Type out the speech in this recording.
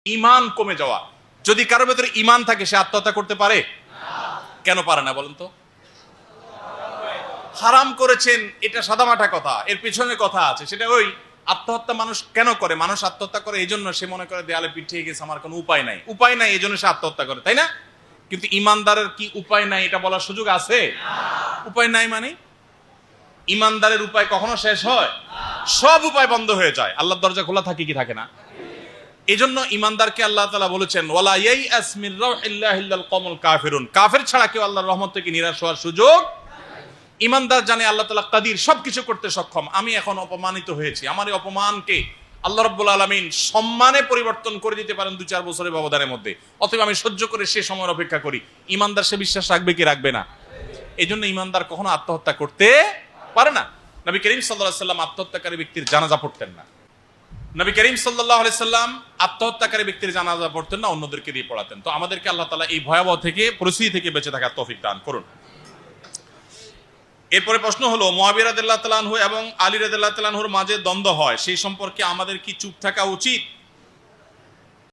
ঈমান কমে যাওয়া। যদি কারোর ভেতরে ঈমান থাকে সে আত্মহত্যা করতে পারে? কেন পারে না বলেন তো? হারাম করেছেন, এটা সাদামাটা কথা, এর পেছনে কথা আছে। সেটা ওই আত্মহত্যা মানুষ কেন করে? মানুষ আত্মহত্যা করে এই জন্য সে মনে করে দেয়ালে পিঠ থেকে গেছে, আমার কোনো উপায় নাই, উপায় নাই, এই জন্য সে আত্মহত্যা করে, তাই না? কিন্তু ইমানদারের কি উপায় নাই এটা বলার সুযোগ আছে? উপায় নাই মানে ইমানদারের উপায় কখনো শেষ হয়? সব উপায় বন্ধ হয়ে যায়। আল্লাহর দরজা খোলা থাকে কি থাকে না? এই জন্য ইমানদারকে আল্লাহ তাআলা বলেছেন, ওয়ালা ইয়াইআস মির রাউহিল্লাহি ইল্লাল কওমুল কাফিরুন। কাফের ছাড়া কেউ আল্লাহর রহমত থেকে নিরাশ হওয়ার সুযোগ। ইমানদার জানে আল্লাহ তাআলা কাদির, সবকিছু করতে সক্ষম। আমি এখন অপমানিত হয়েছি, আমার এই অপমানকে আল্লাহ রাব্বুল আলামিন সম্মানে পরিবর্তন করে দিতে পারেন 2-4 বছরের ব্যবধানের মধ্যে। অতএব আমি সহ্য করে সে সময়ের অপেক্ষা করি। ইমানদার সে বিশ্বাস রাখবে কি রাখবে না? এই জন্য ইমানদার কখনো আত্মহত্যা করতে পারে না। নবী করিম সাল্লাল্লাহু আলাইহি সাল্লাম আত্মহত্যাকারী ব্যক্তির জানাজা পড়তেন না। নবী করিম সাল্লাল্লাহু আলাইহি সাল্লাম আত্মহত্যাকারী ব্যক্তির জানাজা পড়তেন না, অন্যদেরকে দিয়ে পড়াতেন। তো আমাদেরকে আল্লাহ তাআলা এই ভয়াবহ থেকে, পরিস্থিতি থেকে বেঁচে থাকার তৌফিক দান করুন। এরপরে প্রশ্ন হলো, মুআবিয়া রাদিয়াল্লাহু তাআলা আনহু এবং আলী রাদিয়াল্লাহু তাআলা আনহুর মাঝে দ্বন্দ্ব হয়, সেই সম্পর্কে আমাদের কি চুপ থাকা উচিত?